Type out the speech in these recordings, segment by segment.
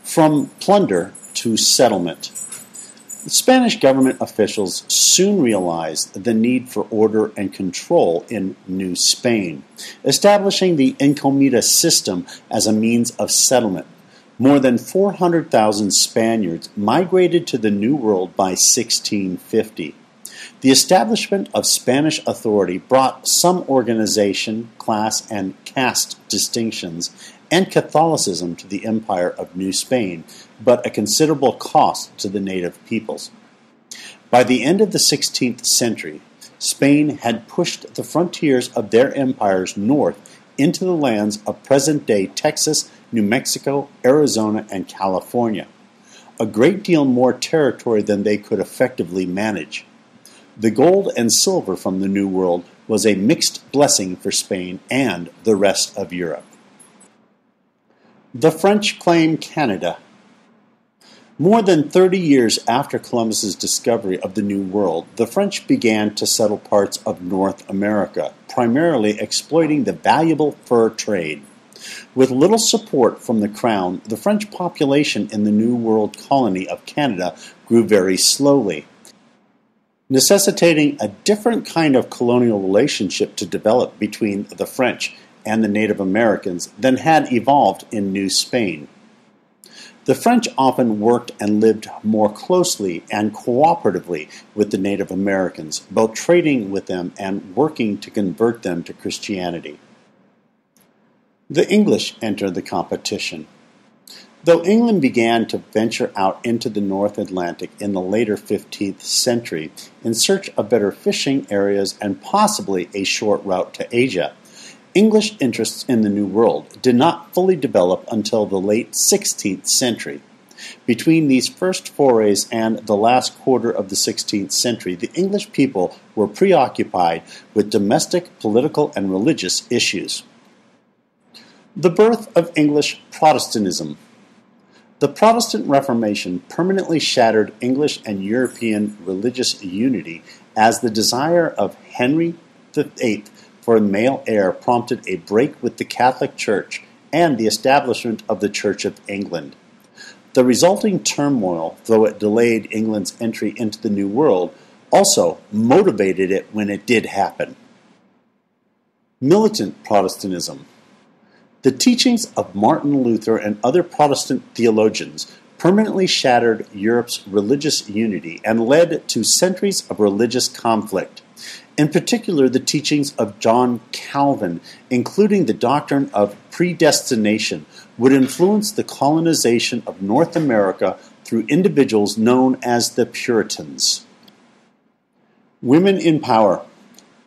From plunder to settlement. Spanish government officials soon realized the need for order and control in New Spain, establishing the encomida system as a means of settlement. More than 400,000 Spaniards migrated to the New World by 1650. The establishment of Spanish authority brought some organization, class, and caste distinctions and Catholicism to the Empire of New Spain, but a considerable cost to the native peoples. By the end of the 16th century, Spain had pushed the frontiers of their empires north into the lands of present-day Texas, New Mexico, Arizona, and California, a great deal more territory than they could effectively manage. The gold and silver from the New World was a mixed blessing for Spain and the rest of Europe. The French claim Canada. More than 30 years after Columbus's discovery of the New World, the French began to settle parts of North America, primarily exploiting the valuable fur trade. With little support from the Crown, the French population in the New World colony of Canada grew very slowly, necessitating a different kind of colonial relationship to develop between the French and the Native Americans than had evolved in New Spain. The French often worked and lived more closely and cooperatively with the Native Americans, both trading with them and working to convert them to Christianity. The English entered the competition. Though England began to venture out into the North Atlantic in the later 15th century in search of better fishing areas and possibly a short route to Asia, English interests in the New World did not fully develop until the late 16th century. Between these first forays and the last quarter of the 16th century, the English people were preoccupied with domestic, political, and religious issues. The birth of English Protestantism. The Protestant Reformation permanently shattered English and European religious unity as the desire of Henry VIII for a male heir prompted a break with the Catholic Church and the establishment of the Church of England. The resulting turmoil, though it delayed England's entry into the New World, also motivated it when it did happen. Militant Protestantism. The teachings of Martin Luther and other Protestant theologians permanently shattered Europe's religious unity and led to centuries of religious conflict. In particular, the teachings of John Calvin, including the doctrine of predestination, would influence the colonization of North America through individuals known as the Puritans. Women in power.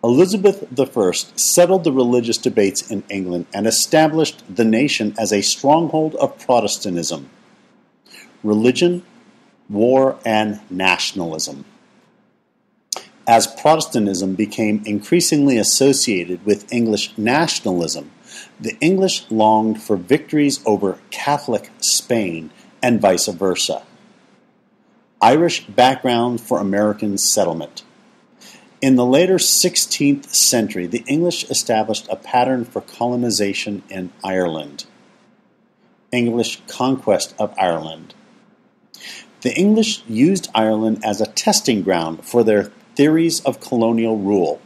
Elizabeth I settled the religious debates in England and established the nation as a stronghold of Protestantism. Religion, war, and nationalism. As Protestantism became increasingly associated with English nationalism, the English longed for victories over Catholic Spain and vice versa. Irish background for American settlement. In the later 16th century, the English established a pattern for colonization in Ireland. English conquest of Ireland. The English used Ireland as a testing ground for their theories of colonial rule.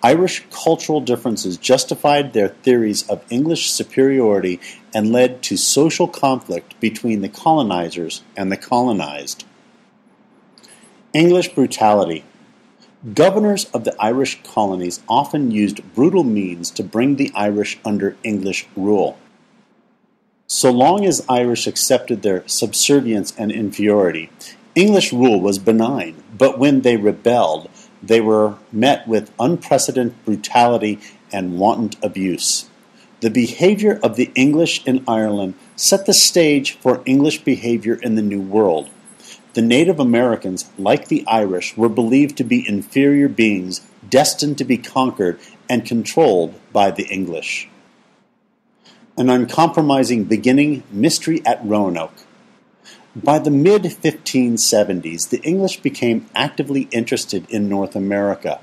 Irish cultural differences justified their theories of English superiority and led to social conflict between the colonizers and the colonized. English brutality. Governors of the Irish colonies often used brutal means to bring the Irish under English rule. So long as Irish accepted their subservience and inferiority, English rule was benign, but when they rebelled, they were met with unprecedented brutality and wanton abuse. The behavior of the English in Ireland set the stage for English behavior in the New World. The Native Americans, like the Irish, were believed to be inferior beings destined to be conquered and controlled by the English. An uncompromising beginning mystery at Roanoke. By the mid-1570s, the English became actively interested in North America.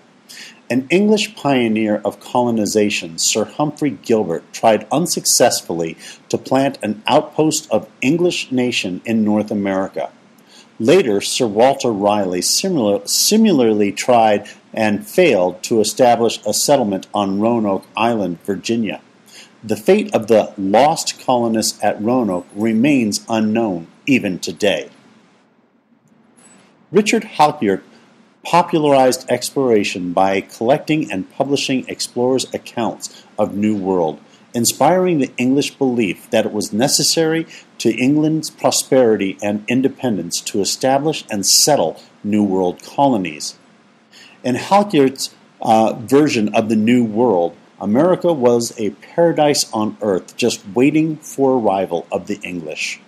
An English pioneer of colonization, Sir Humphrey Gilbert, tried unsuccessfully to plant an outpost of English nation in North America. Later, Sir Walter Raleigh similarly tried and failed to establish a settlement on Roanoke Island, Virginia. The fate of the lost colonists at Roanoke remains unknown even today. Richard Hakluyt popularized exploration by collecting and publishing explorers' accounts of New World, inspiring the English belief that it was necessary to England's prosperity and independence to establish and settle New World colonies. In Hakluyt's version of the New World, America was a paradise on earth just waiting for arrival of the English.